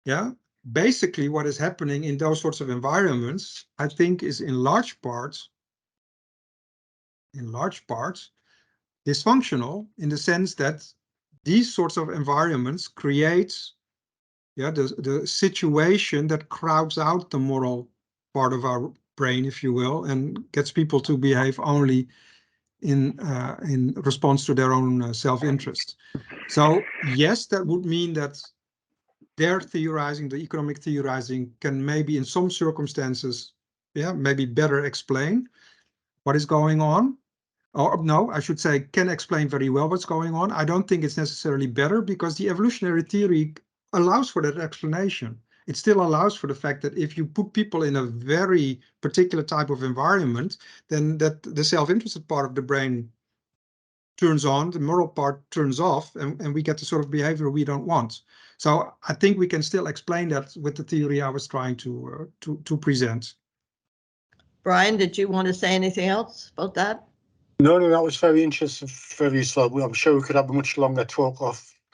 Yeah, basically what is happening in those sorts of environments, I think, is in large part dysfunctional, in the sense that these sorts of environments create the situation that crowds out the moral part of our brain, if you will, and gets people to behave only in response to their own self-interest. So yes, that would mean that their theorizing, the economic theorizing, can maybe in some circumstances, maybe better explain what is going on. Or no, I should say, can explain very well what's going on. I don't think it's necessarily better, because the evolutionary theory allows for that explanation. It still allows for the fact that if you put people in a very particular type of environment, then that the self-interested part of the brain turns on, the moral part turns off, and we get the sort of behavior we don't want. So I think we can still explain that with the theory I was trying to present. Brian, did you want to say anything else about that? No, that was very interesting, very useful. I'm sure we could have a much longer talk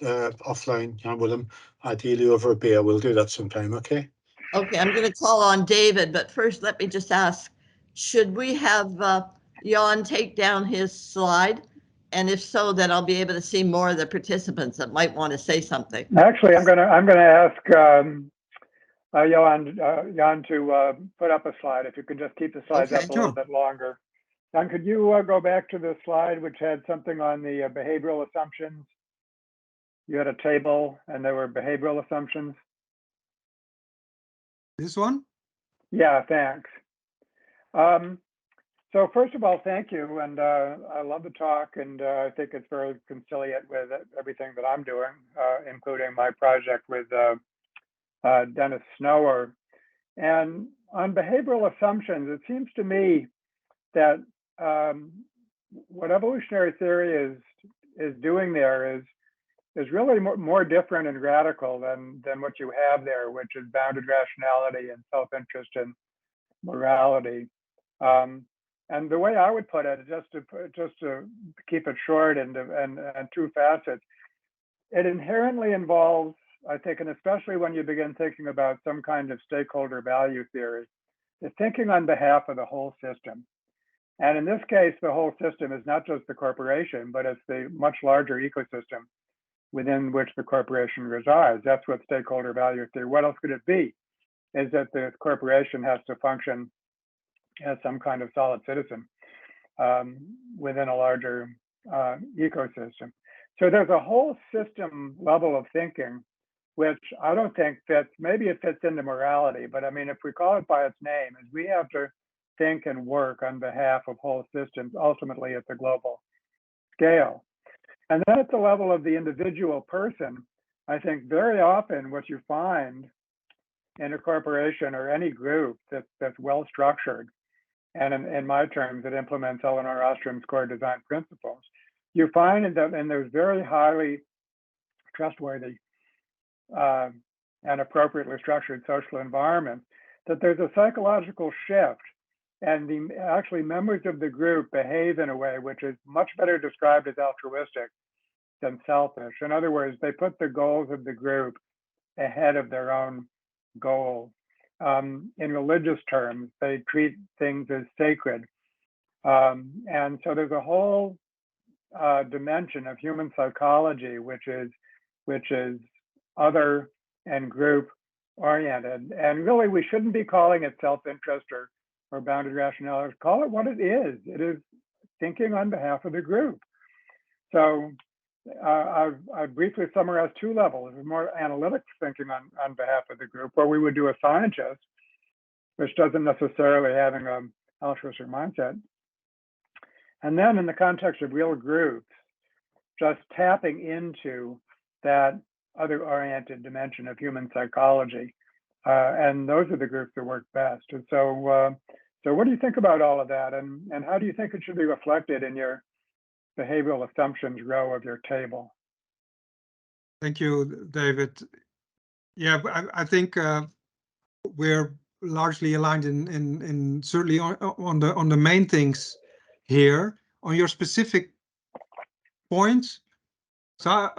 offline, Willem, ideally over a beer. We'll do that sometime, okay? Okay, I'm going to call on David, but first let me just ask, should we have Jan take down his slide? And if so, then I'll be able to see more of the participants that might want to say something. Actually, I'm gonna ask Jan to put up a slide. If you could just keep the slides up a little bit longer. Jan, could you go back to the slide which had something on the behavioral assumptions? You had a table and there were behavioral assumptions. This one? Yeah, thanks. So first of all, thank you. And I love the talk, and I think it's very conciliate with everything that I'm doing, including my project with Dennis Snower. And on behavioral assumptions, it seems to me that what evolutionary theory is doing there is really more different and radical than what you have there, which is bounded rationality and self-interest and morality. And the way I would put it, just to keep it short and two facets, it inherently involves, I think, and especially when you begin thinking about some kind of stakeholder value theory, is thinking on behalf of the whole system. And in this case, the whole system is not just the corporation, but it's the much larger ecosystem within which the corporation resides. That's what stakeholder value theory, what else could it be? Is that the corporation has to function as some kind of solid citizen within a larger ecosystem. So there's a whole system level of thinking, which I don't think fits, maybe it fits into morality, but I mean, if we call it by its name, is we have to think and work on behalf of whole systems, ultimately at the global scale. And then at the level of the individual person, I think very often what you find in a corporation or any group that's well structured, and in my terms, it implements Elinor Ostrom's core design principles, you find that in those very highly trustworthy and appropriately structured social environments, that there's a psychological shift, and actually members of the group behave in a way which is much better described as altruistic than selfish. In other words, they put the goals of the group ahead of their own goals. In religious terms, they treat things as sacred. And so there's a whole dimension of human psychology, which is other and group oriented. And really, we shouldn't be calling it self-interest or bounded rationality. Call it what it is. It is thinking on behalf of the group. So I briefly summarized two levels: more analytic thinking on behalf of the group, where we would do a scientist, which doesn't necessarily having an altruistic mindset. And then in the context of real groups, just tapping into that other oriented dimension of human psychology. And those are the groups that work best. And so So what do you think about all of that? And how do you think it should be reflected in your behavioral assumptions row of your table? Thank you, David. Yeah, I think we're largely aligned in certainly on the main things here. On your specific points, so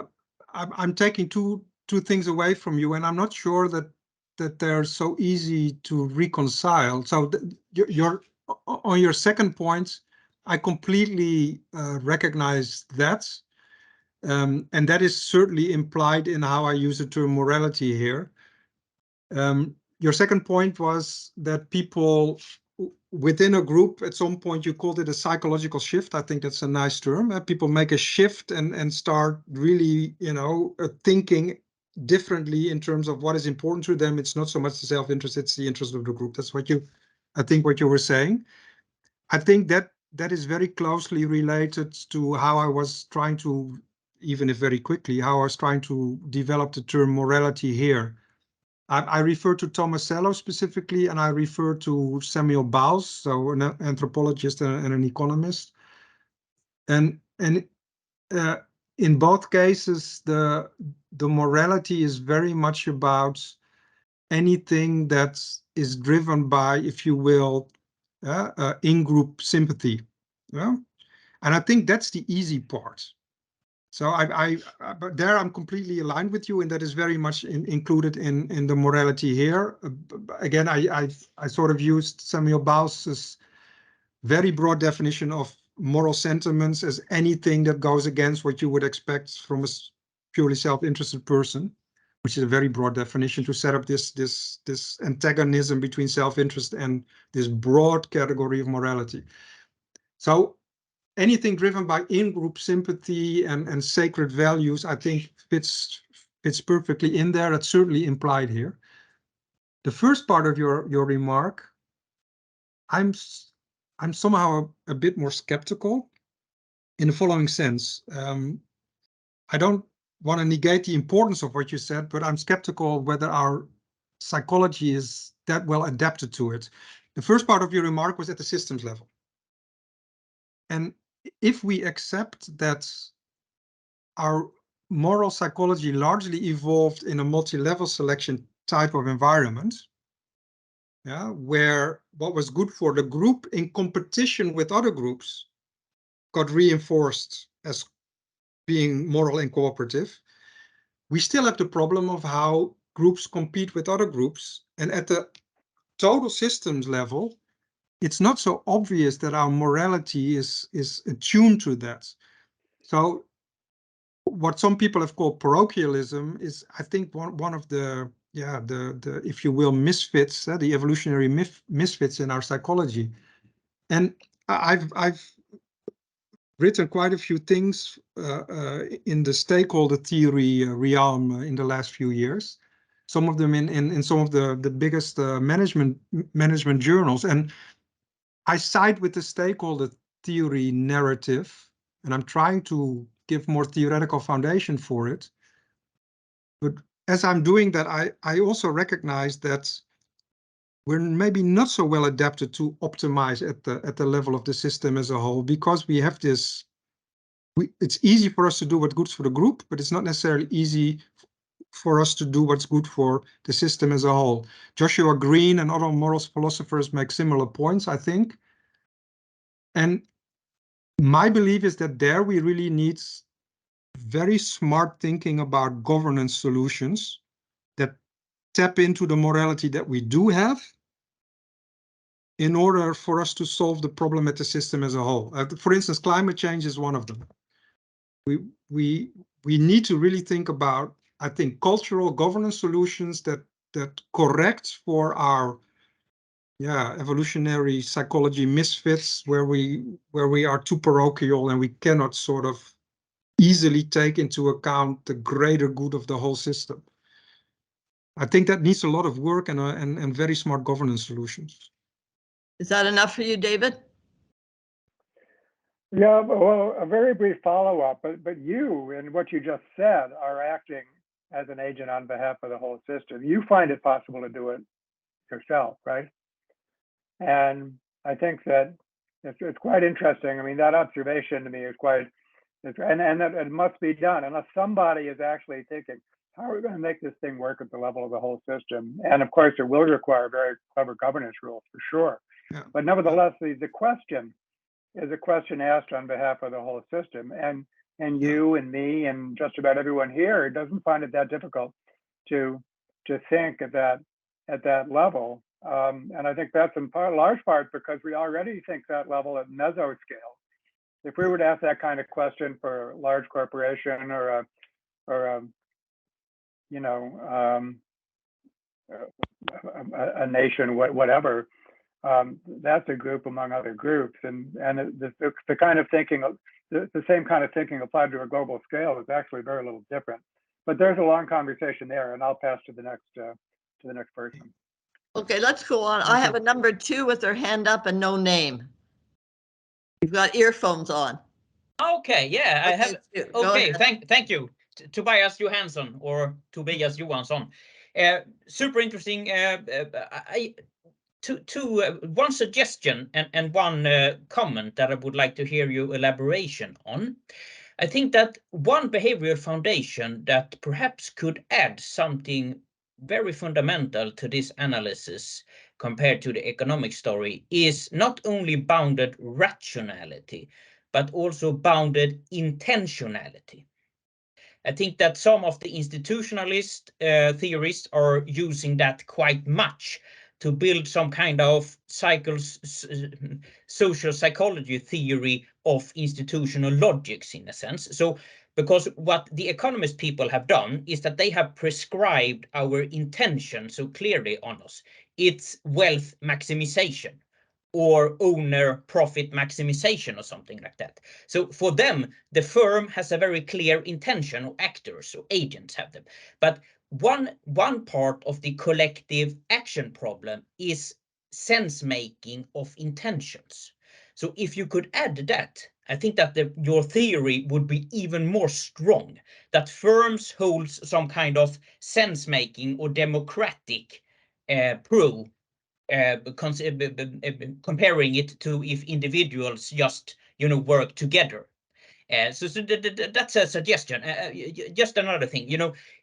I'm taking two things away from you, and I'm not sure that they're so easy to reconcile. So on your second point, I completely recognize that. And that is certainly implied in how I use the term morality here. Your second point was that people within a group, at some point you called it a psychological shift. I think that's a nice term. People make a shift and start really, thinking differently in terms of what is important to them. It's not so much the self-interest, it's the interest of the group. That's what you were saying. I think that is very closely related to how I was trying to, even if very quickly, how I was trying to develop the term morality here. I refer to Tomasello specifically, and I refer to Samuel Bowles, so an anthropologist and an economist. And in both cases, the morality is very much about anything that is driven by, if you will, in-group sympathy. Yeah? And I think that's the easy part. So but there I'm completely aligned with you, and that is very much included in the morality here. Again, I sort of used Samuel Bowles' very broad definition of moral sentiments as anything that goes against what you would expect from a purely self-interested person, which is a very broad definition to set up this antagonism between self-interest and this broad category of morality. So anything driven by in-group sympathy and sacred values, I think fits perfectly in there. It's certainly implied here. The first part of your remark, I'm somehow a bit more skeptical in the following sense. I don't want to negate the importance of what you said, but I'm skeptical whether our psychology is that well adapted to it. The first part of your remark was at the systems level. And if we accept that our moral psychology largely evolved in a multi-level selection type of environment, where what was good for the group in competition with other groups got reinforced as being moral and cooperative, we still have the problem of how groups compete with other groups. And at the total systems level, it's not so obvious that our morality is attuned to that. So what some people have called parochialism is, I think, one of the if you will, misfits, the evolutionary misfits in our psychology. And I've written quite a few things in the stakeholder theory realm in the last few years. Some of them in some of the biggest management journals. And I side with the stakeholder theory narrative, and I'm trying to give more theoretical foundation for it. But as I'm doing that, I also recognize that we're maybe not so well adapted to optimize at the level of the system as a whole, because we have this. It's easy for us to do what's good for the group, but it's not necessarily easy for us to do what's good for the system as a whole. Joshua Green and other morals philosophers make similar points, I think. And my belief is that there we really need very smart thinking about governance solutions that tap into the morality that we do have in order for us to solve the problem at the system as a whole. For instance, climate change is one of them. We need to really think about, I think, cultural governance solutions that correct for our evolutionary psychology misfits, where we are too parochial and we cannot sort of easily take into account the greater good of the whole system. I think that needs a lot of work and very smart governance solutions. Is that enough for you, David? Yeah, well, a very brief follow-up, but you, and what you just said, are acting as an agent on behalf of the whole system. You find it possible to do it yourself, right? And I think that it's quite interesting. I mean, that observation to me is quite, and that it must be done unless somebody is actually thinking, how are we going to make this thing work at the level of the whole system? And of course, it will require very clever governance rules for sure. Yeah. But nevertheless, the question is a question asked on behalf of the whole system. And you and me and just about everyone here doesn't find it that difficult to think at that level. And I think that's in large part because we already think that level at mesoscale. If we were to ask that kind of question for a large corporation or a you know, a nation, whatever, that's a group among other groups, and the kind of thinking, the same kind of thinking applied to a global scale is actually very little different. But there's a long conversation there, and I'll pass to the next person. Okay, let's go on. I have a number 2 with their hand up and no name. You've got earphones on. Okay, yeah, I have. Okay, ahead. thank you, Tobias Johansson or Tobias Johansson. Super interesting. One suggestion and one comment that I would like to hear you elaboration on. I think that one behavioral foundation that perhaps could add something very fundamental to this analysis compared to the economic story is not only bounded rationality, but also bounded intentionality. I think that some of the institutionalist theorists are using that quite much to build some kind of social psychology theory of institutional logics in a sense. So, because what the economist people have done is that they have prescribed our intention so clearly on us. It's wealth maximization or owner profit maximization or something like that. So for them, the firm has a very clear intention, or actors or agents have them. But one part of the collective action problem is sense making of intentions. So if you could add that, I think that your theory would be even more strong, that firms hold some kind of sense making or democratic comparing it to if individuals just work together. So that's a suggestion. Just another thing,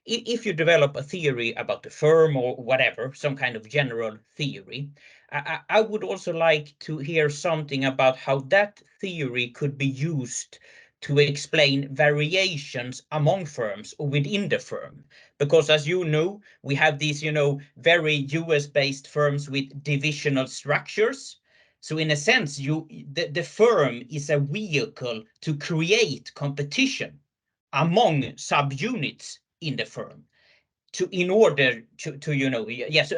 if you develop a theory about the firm or whatever, some kind of general theory, I would also like to hear something about how that theory could be used to explain variations among firms or within the firm. Because as you know, we have these, very US-based firms with divisional structures. So in a sense, the firm is a vehicle to create competition among subunits in the firm. In order to yes,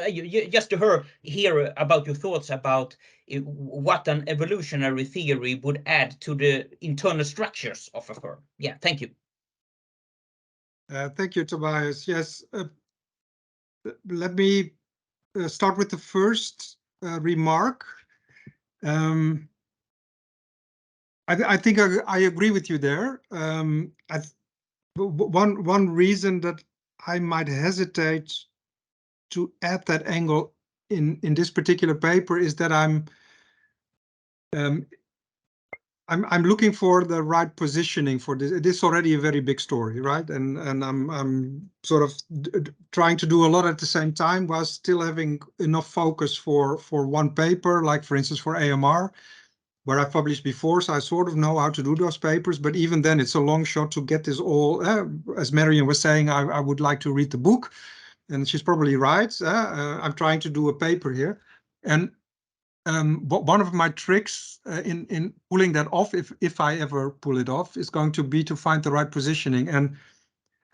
just to hear about your thoughts about what an evolutionary theory would add to the internal structures of a firm. Yeah, thank you. Thank you, Tobias. Yes, let me start with the first remark. I think I agree with you there. One reason that I might hesitate to add that angle in this particular paper is that I'm looking for the right positioning for this. It is already a very big story, right? And I'm sort of trying to do a lot at the same time while still having enough focus for one paper, like for instance for AMR, where I published before, so I sort of know how to do those papers. But even then, it's a long shot to get this all. As Marion was saying, I would like to read the book, and she's probably right. I'm trying to do a paper here, and one of my tricks in pulling that off, if I ever pull it off, is going to be to find the right positioning. And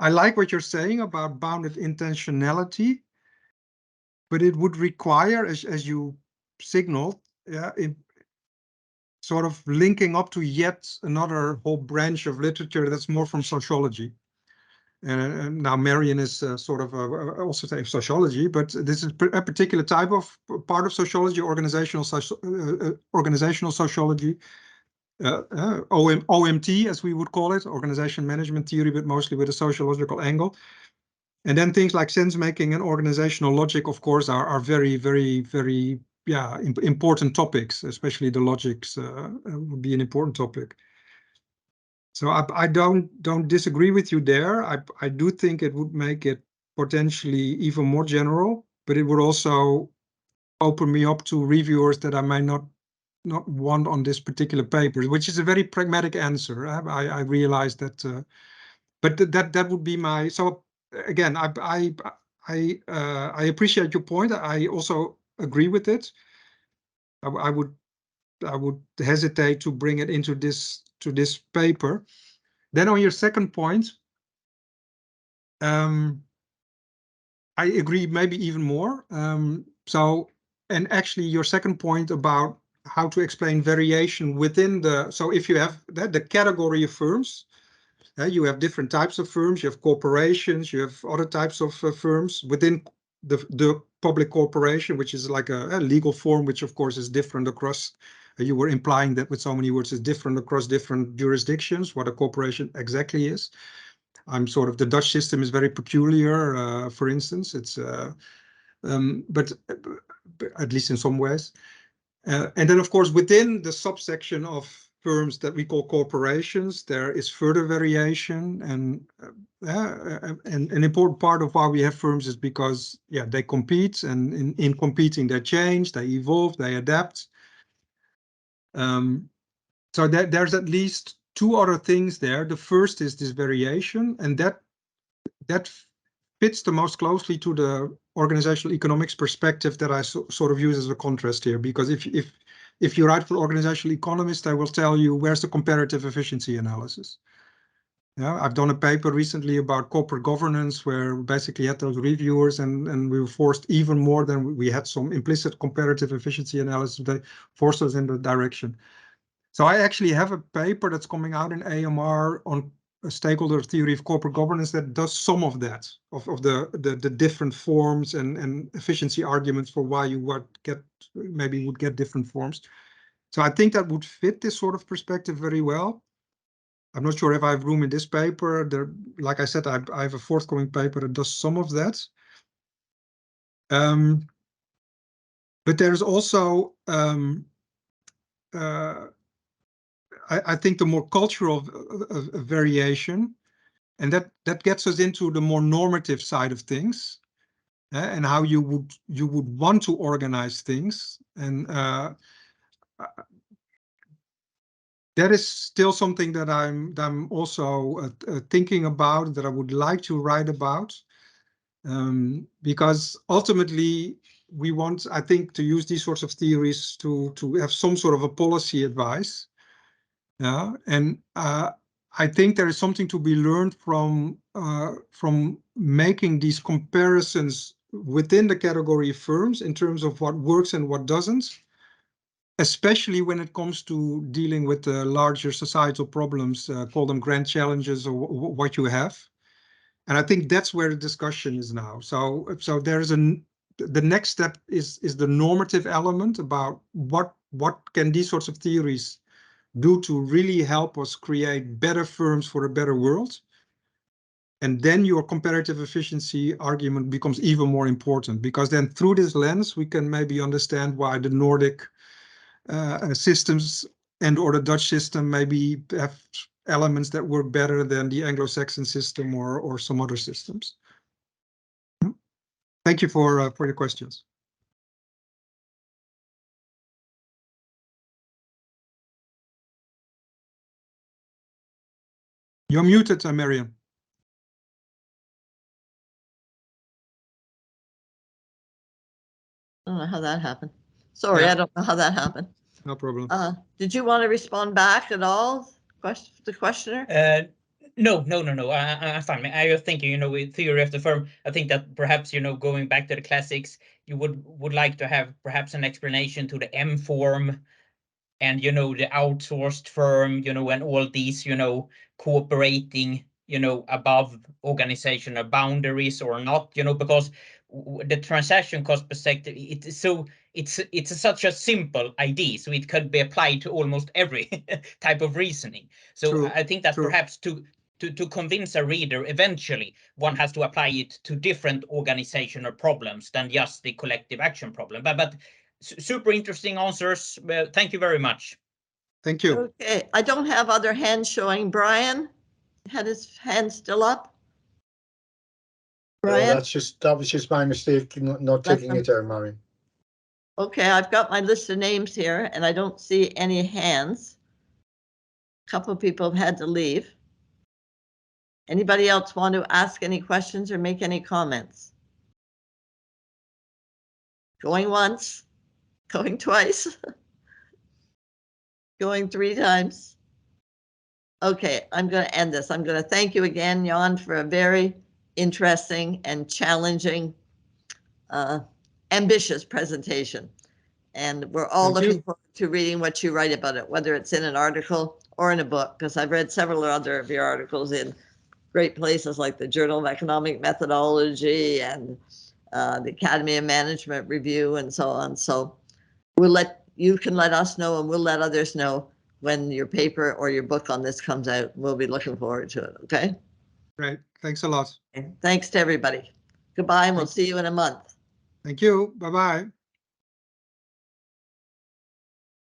I like what you're saying about bounded intentionality, but it would require, as you signaled, sort of linking up to yet another whole branch of literature that's more from sociology. And now Marion is sort of also saying sociology, but this is a particular type of part of sociology, organizational sociology, OMT, as we would call it, organization management theory, but mostly with a sociological angle. And then things like sense making and organizational logic, of course, are very, very, very important topics, especially the logics would be an important topic. So I don't disagree with you there. I do think it would make it potentially even more general, but it would also open me up to reviewers that I might not want on this particular paper, which is a very pragmatic answer. I realize that, but that would be my. So again, I appreciate your point. I also agree with it. I would hesitate to bring it into this paper. Then on your second point, I agree maybe even more. So, and actually your second point about how to explain variation within the, so if you have the category of firms, you have different types of firms, you have corporations, you have other types of firms within the public corporation, which is like a legal form, which of course is different across, you were implying that with so many words is different across different jurisdictions, what a corporation exactly is. I'm sort of, the Dutch system is very peculiar, for instance, it's, but at least in some ways. And then of course, within the subsection of firms that we call corporations, there is further variation, and an important part of why we have firms is because, yeah, they compete, and in competing, they change, they evolve, they adapt. So there's at least two other things there. The first is this variation, and that fits the most closely to the organizational economics perspective that I sort of use as a contrast here, because if you write for organizational economists, I will tell you where's the comparative efficiency analysis. Yeah, I've done a paper recently about corporate governance where we basically had those reviewers, and we were forced even more than we had some implicit comparative efficiency analysis. They forced us in the direction. So I actually have a paper that's coming out in AMR on a stakeholder theory of corporate governance that does some of that, of the different forms and efficiency arguments for why you would get different forms. So I think that would fit this sort of perspective very well. I'm not sure if I have room in this paper. Like I said, I have a forthcoming paper that does some of that. But there's also I think the more cultural variation, and that gets us into the more normative side of things, and how you would want to organize things, and that is still something that I'm also thinking about, that I would like to write about, because ultimately we want, I think, to use these sorts of theories to have some sort of a policy advice. Yeah, and I think there is something to be learned from making these comparisons within the category of firms in terms of what works and what doesn't, especially when it comes to dealing with the larger societal problems, call them grand challenges, or what you have. And I think that's where the discussion is now. So there's the next step is the normative element about what can these sorts of theories do to really help us create better firms for a better world. And then your comparative efficiency argument becomes even more important, because then through this lens, we can maybe understand why the Nordic systems and or the Dutch system maybe have elements that work better than the Anglo-Saxon system or some other systems. Thank you for your questions. You're muted, Mariam. I don't know how that happened. Sorry, Yeah. I don't know how that happened. No problem. Did you want to respond back at all, the questioner? No. I'm fine. I was thinking, with theory of the firm, I think that perhaps, going back to the classics, you would like to have perhaps an explanation to the M form, and the outsourced firm, and all these, cooperating, above organizational boundaries or not, because the transaction cost perspective, it's such a simple idea, so it could be applied to almost every type of reasoning. So True. I think that True. perhaps to convince a reader, eventually one has to apply it to different organizational problems than just the collective action problem. But super interesting answers. Thank you very much. Thank you. Okay, I don't have other hands showing. Brian had his hand still up. No, Brian? that was just my mistake, not taking it down, Marion. Okay, I've got my list of names here and I don't see any hands. A couple of people have had to leave. Anybody else want to ask any questions or make any comments? Going once, going twice, going 3 times. Okay, I'm going to end this. I'm going to thank you again, Jan, for a very interesting and challenging, ambitious presentation. And we're all Thank you. looking forward to reading what you write about it, whether it's in an article or in a book, because I've read several other of your articles in great places like the Journal of Economic Methodology and the Academy of Management Review and so on. So you can let us know and we'll let others know when your paper or your book on this comes out. We'll be looking forward to it, okay? Great. Thanks a lot. And thanks to everybody. Goodbye, and we'll see you in a month. Thank you. Bye-bye.